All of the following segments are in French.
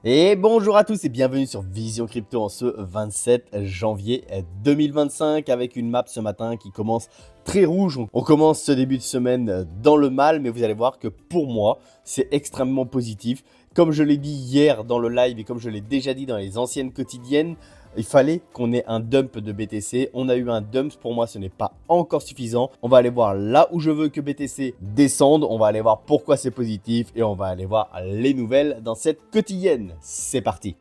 Et bonjour à tous et bienvenue sur Vision Crypto en ce 27 janvier 2025 avec une map ce matin qui commence très rouge. On commence ce début de semaine dans le mal, mais vous allez voir que pour moi, c'est extrêmement positif. Comme je l'ai dit hier dans le live et comme je l'ai déjà dit dans les anciennes quotidiennes, il fallait qu'on ait un dump de BTC. On a eu un dump. Pour moi, ce n'est pas encore suffisant. On va aller voir là où je veux que BTC descende. On va aller voir pourquoi c'est positif. Et on va aller voir les nouvelles dans cette quotidienne. C'est parti.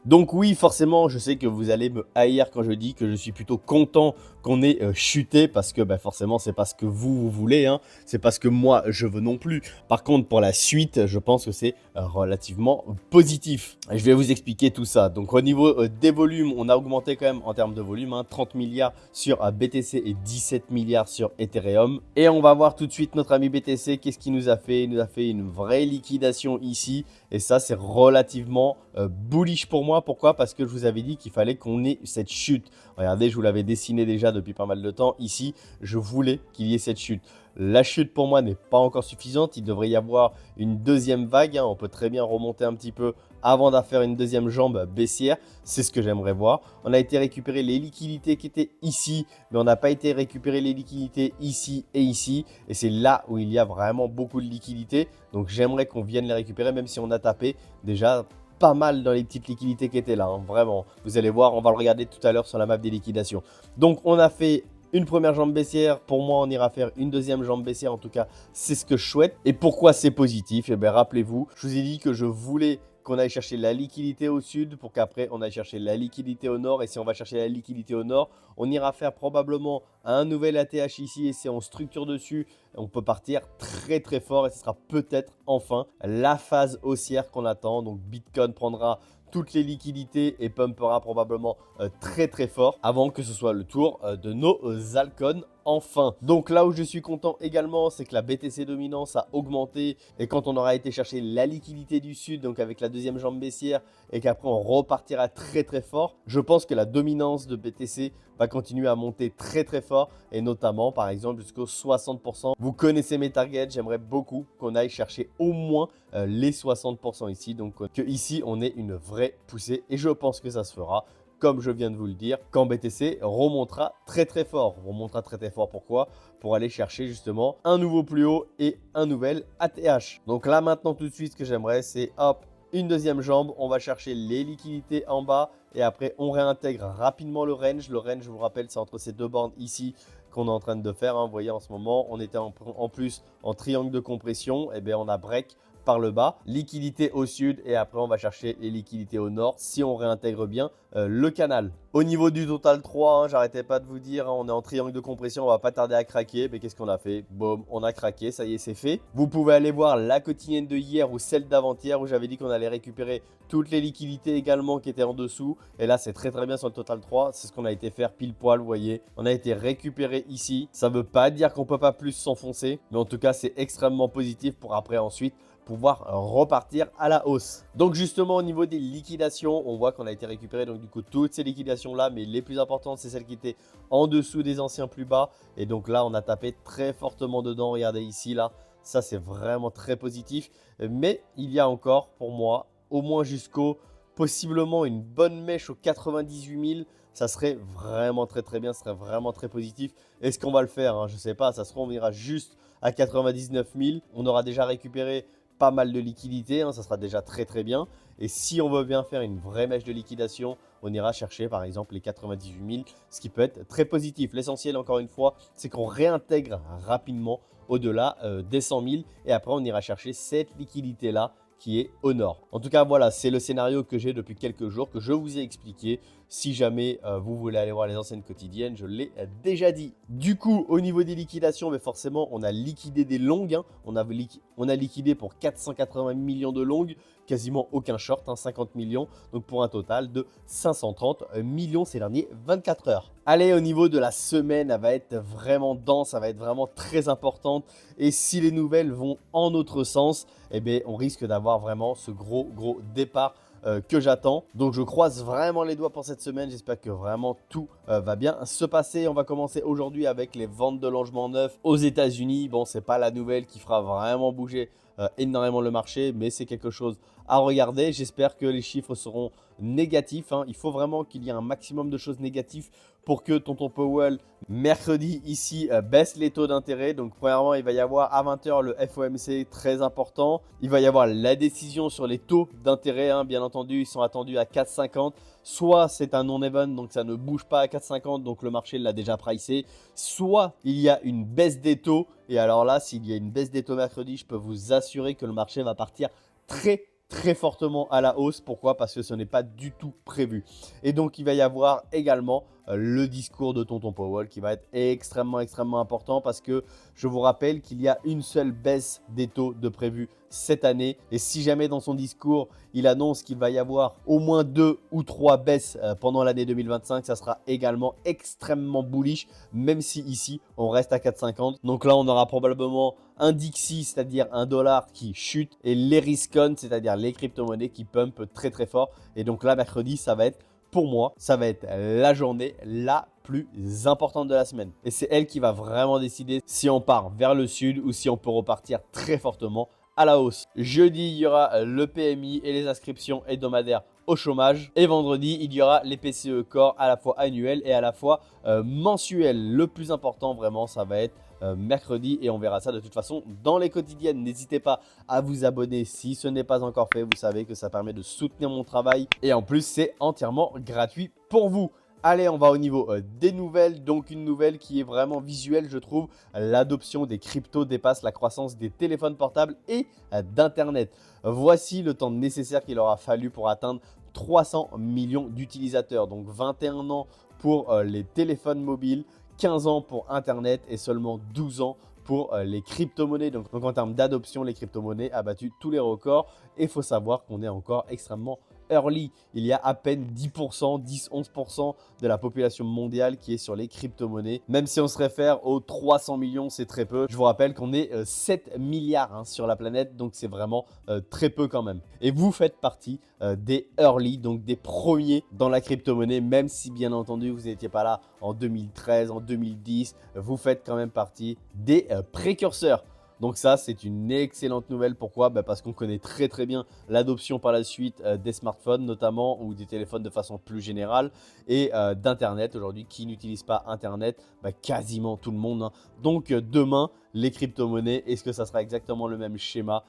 Donc oui, forcément, je sais que vous allez me haïr quand je dis que je suis plutôt content qu'on ait chuté parce que forcément, c'est pas ce que vous voulez, hein. C'est pas ce que moi je veux non plus. Par contre, pour la suite, je pense que c'est relativement positif. Et je vais vous expliquer tout ça. Donc au niveau des volumes, on a augmenté quand même en termes de volume, hein, 30 milliards sur BTC et 17 milliards sur Ethereum. Et on va voir tout de suite notre ami BTC, qu'est-ce qu'il nous a fait? Il nous a fait une vraie liquidation ici. Et ça, c'est relativement bullish pour moi. Pourquoi? Parce que je vous avais dit qu'il fallait qu'on ait cette chute. Regardez, je vous l'avais dessiné déjà depuis pas mal de temps. Ici, je voulais qu'il y ait cette chute. La chute pour moi n'est pas encore suffisante. Il devrait y avoir une deuxième vague, hein. On peut très bien remonter un petit peu avant d'en faire une deuxième jambe baissière. C'est ce que j'aimerais voir. On a été récupérer les liquidités qui étaient ici, mais on n'a pas été récupérer les liquidités ici et ici. Et c'est là où il y a vraiment beaucoup de liquidités. Donc j'aimerais qu'on vienne les récupérer, même si on a tapé déjà pas mal dans les petites liquidités qui étaient là, hein, vraiment. Vous allez voir, on va le regarder tout à l'heure sur la map des liquidations. Donc on a fait une première jambe baissière. Pour moi, on ira faire une deuxième jambe baissière. En tout cas, c'est ce que je souhaite. Et pourquoi c'est positif? Eh bien, rappelez-vous, je vous ai dit que je voulais qu'on aille chercher la liquidité au sud pour qu'après on aille chercher la liquidité au nord. Et si on va chercher la liquidité au nord, on ira faire probablement un nouvel ATH ici. Et si on structure dessus, on peut partir très très fort. Et ce sera peut-être enfin la phase haussière qu'on attend. Donc Bitcoin prendra toutes les liquidités et pumpera probablement très très fort avant que ce soit le tour de nos altcoins enfin. Donc là où je suis content également, c'est que la BTC dominance a augmenté et quand on aura été chercher la liquidité du sud, donc avec la deuxième jambe baissière et qu'après on repartira très très fort, je pense que la dominance de BTC va continuer à monter très très fort et notamment par exemple jusqu'aux 60%. Vous connaissez mes targets, j'aimerais beaucoup qu'on aille chercher au moins les 60% ici, donc que ici on ait une vraie poussée et je pense que ça se fera. Comme je viens de vous le dire, quand BTC remontera très très fort. Remontera très très fort, pourquoi? Pour aller chercher justement un nouveau plus haut et un nouvel ATH. Donc là maintenant tout de suite ce que j'aimerais c'est hop, une deuxième jambe, on va chercher les liquidités en bas et après on réintègre rapidement le range. Le range, je vous rappelle, c'est entre ces deux bornes ici qu'on est en train de faire, hein. Vous voyez en ce moment, on était en plus en triangle de compression, et bien on a break par le bas, liquidité au sud et après on va chercher les liquidités au nord si on réintègre bien le canal. Au niveau du total 3, hein, j'arrêtais pas de vous dire, hein, on est en triangle de compression, on va pas tarder à craquer. Mais qu'est-ce qu'on a fait? Boum, on a craqué, ça y est, c'est fait. Vous pouvez aller voir la quotidienne de hier ou celle d'avant-hier où j'avais dit qu'on allait récupérer toutes les liquidités également qui étaient en dessous. Et là, c'est très très bien sur le total 3. C'est ce qu'on a été faire pile poil, vous voyez. On a été récupéré ici. Ça veut pas dire qu'on peut pas plus s'enfoncer, mais en tout cas, c'est extrêmement positif pour après ensuite pouvoir repartir à la hausse. Donc justement au niveau des liquidations, on voit qu'on a été récupéré donc du coup toutes ces liquidations là, mais les plus importantes c'est celles qui étaient en dessous des anciens plus bas. Et donc là on a tapé très fortement dedans, regardez ici là, ça c'est vraiment très positif. Mais il y a encore pour moi au moins jusqu'au possiblement une bonne mèche aux 98 000. Ça serait vraiment très très bien, ce serait vraiment très positif. Est-ce qu'on va le faire, hein? Je ne sais pas, ça se trouve on ira juste à 99 000. On aura déjà récupéré pas mal de liquidités, hein, ça sera déjà très très bien. Et si on veut bien faire une vraie mèche de liquidation, on ira chercher par exemple les 98 000, ce qui peut être très positif. L'essentiel encore une fois, c'est qu'on réintègre rapidement au-delà des 100 000 et après on ira chercher cette liquidité-là qui est au nord. En tout cas, voilà, c'est le scénario que j'ai depuis quelques jours, que je vous ai expliqué. Si jamais vous voulez aller voir les anciennes quotidiennes, je l'ai déjà dit. Du coup, au niveau des liquidations, mais forcément, on a liquidé des longues, hein. On a liquidé pour 480 millions de longues, quasiment aucun short, hein, 50 millions. Donc pour un total de 530 millions ces derniers 24 heures. Allez, au niveau de la semaine, elle va être vraiment dense, ça va être vraiment très importante. Et si les nouvelles vont en notre sens, eh bien, on risque d'avoir vraiment ce gros départ que j'attends. Donc je croise vraiment les doigts pour cette semaine. J'espère que vraiment tout va bien se passer. On va commencer aujourd'hui avec les ventes de logements neufs aux États-Unis. Bon, c'est pas la nouvelle qui fera vraiment bouger énormément le marché, mais c'est quelque chose à regarder. J'espère que les chiffres seront négatifs, hein. Il faut vraiment qu'il y ait un maximum de choses négatives pour que Tonton Powell, mercredi ici, baisse les taux d'intérêt. Donc premièrement, il va y avoir à 20 h le FOMC très important. Il va y avoir la décision sur les taux d'intérêt, hein. Bien entendu, ils sont attendus à 4,50. Soit c'est un non-event, donc ça ne bouge pas à 4,50, donc le marché l'a déjà pricé. Soit il y a une baisse des taux. Et alors là, s'il y a une baisse des taux mercredi, je peux vous assurer que le marché va partir très fortement à la hausse. Pourquoi? Parce que ce n'est pas du tout prévu. Et donc, il va y avoir également le discours de Tonton Powell qui va être extrêmement important parce que je vous rappelle qu'il y a une seule baisse des taux de prévu cette année. Et si jamais dans son discours, il annonce qu'il va y avoir au moins 2 ou 3 baisses pendant l'année 2025, ça sera également extrêmement bullish, même si ici, on reste à 4,50. Donc là, on aura probablement un Dixie, c'est-à-dire un dollar qui chute, et les Riscon, c'est-à-dire les crypto-monnaies qui pumpent très fort. Et donc là, mercredi, ça va être, pour moi, ça va être la journée la plus importante de la semaine. Et c'est elle qui va vraiment décider si on part vers le sud ou si on peut repartir très fortement à la hausse. Jeudi, il y aura le PMI et les inscriptions hebdomadaires au chômage. Et vendredi, il y aura les PCE Core à la fois annuels et à la fois mensuels. Le plus important, vraiment, ça va être mercredi et on verra ça de toute façon dans les quotidiennes. N'hésitez pas à vous abonner si ce n'est pas encore fait. Vous savez que ça permet de soutenir mon travail et en plus, c'est entièrement gratuit pour vous. Allez, on va au niveau des nouvelles. Donc, une nouvelle qui est vraiment visuelle, je trouve. L'adoption des cryptos dépasse la croissance des téléphones portables et d'Internet. Voici le temps nécessaire qu'il aura fallu pour atteindre 300 millions d'utilisateurs. Donc, 21 ans pour les téléphones mobiles, 15 ans pour Internet et seulement 12 ans pour les crypto-monnaies. Donc en termes d'adoption, les crypto-monnaies a battu tous les records. Et il faut savoir qu'on est encore extrêmement early. Il y a à peine 10%, 10-11% de la population mondiale qui est sur les crypto-monnaies. Même si on se réfère aux 300 millions, c'est très peu. Je vous rappelle qu'on est 7 milliards sur la planète, donc c'est vraiment très peu quand même. Et vous faites partie des early, donc des premiers dans la crypto-monnaie, même si bien entendu vous n'étiez pas là en 2013, en 2010, vous faites quand même partie des précurseurs. Donc ça, c'est une excellente nouvelle. Pourquoi? Parce qu'on connaît très bien l'adoption par la suite des smartphones notamment ou des téléphones de façon plus générale et d'Internet aujourd'hui. Qui n'utilise pas Internet? Quasiment tout le monde, hein. Donc demain, les crypto-monnaies, est-ce que ça sera exactement le même schéma?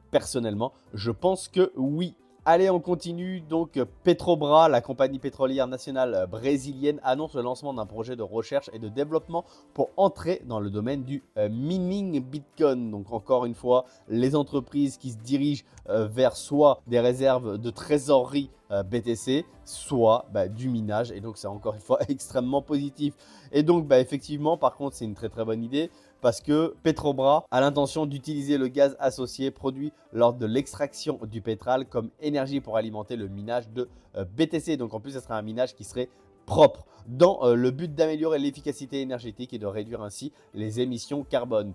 Personnellement, je pense que oui. Allez, on continue. Donc, Petrobras, la compagnie pétrolière nationale brésilienne, annonce le lancement d'un projet de recherche et de développement pour entrer dans le domaine du mining Bitcoin. Donc, encore une fois, les entreprises qui se dirigent vers soit des réserves de trésorerie BTC, soit du minage. Et donc, c'est encore une fois extrêmement positif. Et donc, effectivement, par contre, c'est une très bonne idée parce que Petrobras a l'intention d'utiliser le gaz associé produit lors de l'extraction du pétrole comme énergie pour alimenter le minage de BTC. Donc, en plus, ce sera un minage qui serait propre dans le but d'améliorer l'efficacité énergétique et de réduire ainsi les émissions carbone.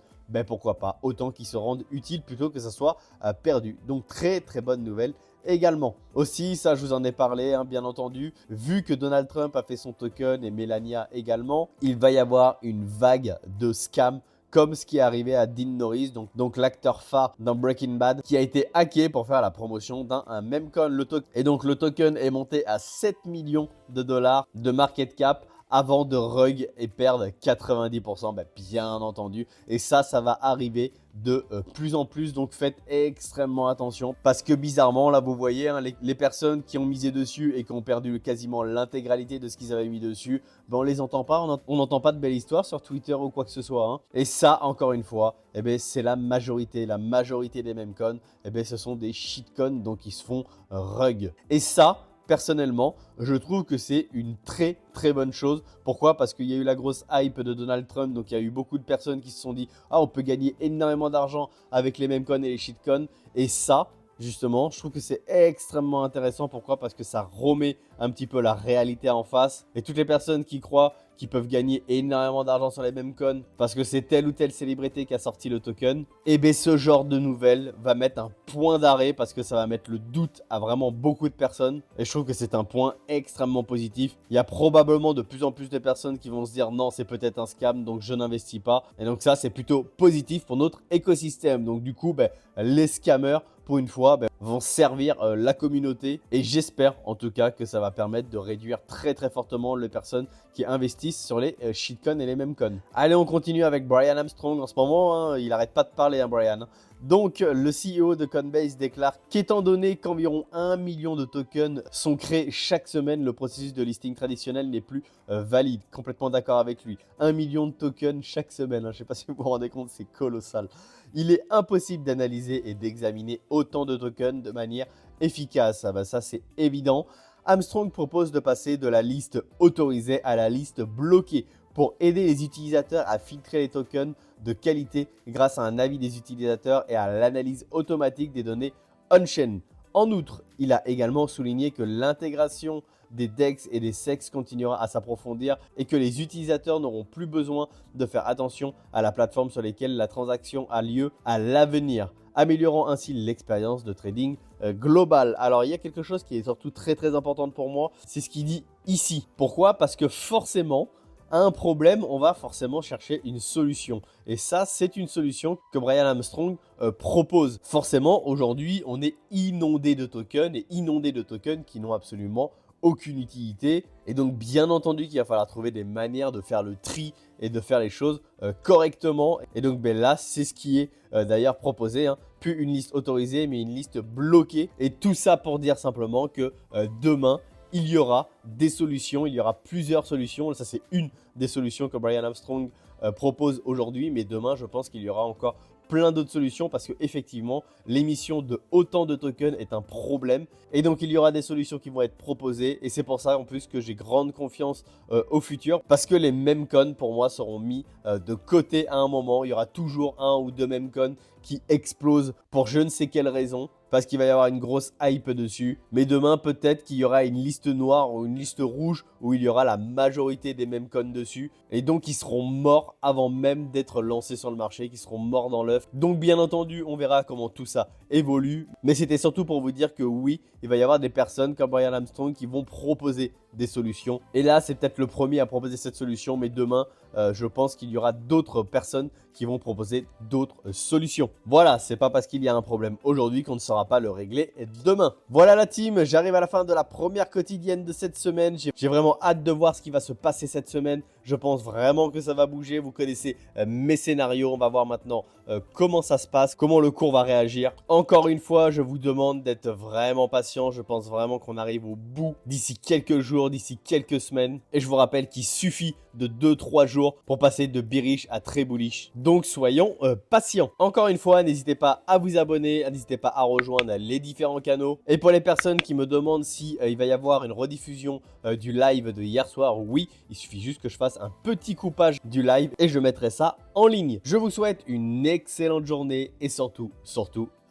Pourquoi pas, autant qu'ils se rendent utiles plutôt que ça soit perdu. Donc, très bonne nouvelle également. Aussi, ça je vous en ai parlé, hein, bien entendu, vu que Donald Trump a fait son token et Melania également, il va y avoir une vague de scams comme ce qui est arrivé à Dean Norris, donc l'acteur phare dans Breaking Bad, qui a été hacké pour faire la promotion d'un meme coin. Et donc le token est monté à 7 millions de dollars de market cap avant de rug et perdre 90%, bien entendu. Et ça va arriver de plus en plus, donc faites extrêmement attention parce que bizarrement, là vous voyez, hein, les personnes qui ont misé dessus et qui ont perdu quasiment l'intégralité de ce qu'ils avaient mis dessus, on les entend pas, on n'entend pas de belle histoire sur Twitter ou quoi que ce soit, hein. Et ça, encore une fois, c'est la majorité des memcoins, ce sont des shitcoins, donc ils se font rug. Et ça, personnellement, je trouve que c'est une très bonne chose. Pourquoi? Parce qu'il y a eu la grosse hype de Donald Trump. Donc, il y a eu beaucoup de personnes qui se sont dit « Ah, on peut gagner énormément d'argent avec les memecoins et les shitcoins. » Et ça, justement, je trouve que c'est extrêmement intéressant. Pourquoi? Parce que ça remet un petit peu la réalité en face. Et toutes les personnes qui croient qui peuvent gagner énormément d'argent sur les mêmes coins parce que c'est telle ou telle célébrité qui a sorti le token, et bien ce genre de nouvelles va mettre un point d'arrêt parce que ça va mettre le doute à vraiment beaucoup de personnes. Et je trouve que c'est un point extrêmement positif. Il y a probablement de plus en plus de personnes qui vont se dire non, c'est peut-être un scam, donc je n'investis pas. Et donc ça, c'est plutôt positif pour notre écosystème. Donc du coup, les scammers, pour une fois, vont servir la communauté. Et j'espère en tout cas que ça va permettre de réduire très très fortement les personnes qui investissent sur les shitcoins et les memcoins. Allez, on continue avec Brian Armstrong en ce moment. Hein, il n'arrête pas de parler, hein, Brian. Donc, le CEO de Coinbase déclare qu'étant donné qu'environ 1 million de tokens sont créés chaque semaine, le processus de listing traditionnel n'est plus valide. Complètement d'accord avec lui. 1 million de tokens chaque semaine. Hein, je ne sais pas si vous vous rendez compte, c'est colossal. Il est impossible d'analyser et d'examiner autant de tokens de manière efficace. Ah ça, c'est évident. Armstrong propose de passer de la liste autorisée à la liste bloquée pour aider les utilisateurs à filtrer les tokens de qualité grâce à un avis des utilisateurs et à l'analyse automatique des données on-chain. En outre, il a également souligné que l'intégration des DEX et des SEX continuera à s'approfondir et que les utilisateurs n'auront plus besoin de faire attention à la plateforme sur laquelle la transaction a lieu à l'avenir, améliorant ainsi l'expérience de trading global. Alors, il y a quelque chose qui est surtout très très important pour moi, c'est ce qu'il dit ici. Pourquoi? Parce que forcément, à un problème, on va forcément chercher une solution. Et ça, c'est une solution que Brian Armstrong propose. Forcément, aujourd'hui, on est inondé de tokens et inondé de tokens qui n'ont absolument aucune utilité. Et donc, bien entendu, qu'il va falloir trouver des manières de faire le tri et de faire les choses correctement. Et donc, là, c'est ce qui est d'ailleurs proposé. Hein. Plus une liste autorisée, mais une liste bloquée. Et tout ça pour dire simplement que demain, il y aura des solutions, il y aura plusieurs solutions. Ça, c'est une des solutions que Brian Armstrong propose aujourd'hui. Mais demain, je pense qu'il y aura encore plein d'autres solutions parce qu'effectivement, l'émission de autant de tokens est un problème. Et donc, il y aura des solutions qui vont être proposées. Et c'est pour ça, en plus, que j'ai grande confiance au futur parce que les memcoins, pour moi, seront mis de côté à un moment. Il y aura toujours un ou deux memcoins qui explosent pour je ne sais quelle raison, parce qu'il va y avoir une grosse hype dessus. Mais demain, peut-être qu'il y aura une liste noire ou une liste rouge où il y aura la majorité des memcoins dessus. Et donc, ils seront morts avant même d'être lancés sur le marché, qui seront morts dans l'œuf. Donc, bien entendu, on verra comment tout ça évolue. Mais c'était surtout pour vous dire que oui, il va y avoir des personnes comme Brian Armstrong qui vont proposer des solutions. Et là, c'est peut-être le premier à proposer cette solution. Mais demain, je pense qu'il y aura d'autres personnes qui vont proposer d'autres solutions. Voilà, c'est pas parce qu'il y a un problème aujourd'hui qu'on ne saura pas le régler demain. Voilà la team, j'arrive à la fin de la première quotidienne de cette semaine. J'ai vraiment hâte de voir ce qui va se passer cette semaine. Je pense vraiment que ça va bouger. Vous connaissez mes scénarios. On va voir maintenant comment ça se passe, comment le cours va réagir. Encore une fois, je vous demande d'être vraiment patient. Je pense vraiment qu'on arrive au bout d'ici quelques jours, d'ici quelques semaines. Et je vous rappelle qu'il suffit de 2-3 jours pour passer de bearish à très bullish. Donc soyons patients. Encore une fois, n'hésitez pas à vous abonner, n'hésitez pas à rejoindre les différents canaux. Et pour les personnes qui me demandent si il va y avoir une rediffusion du live de hier soir, oui, il suffit juste que je fasse un petit coupage du live et je mettrai ça en ligne. Je vous souhaite une excellente journée et surtout,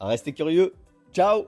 restez curieux. Ciao!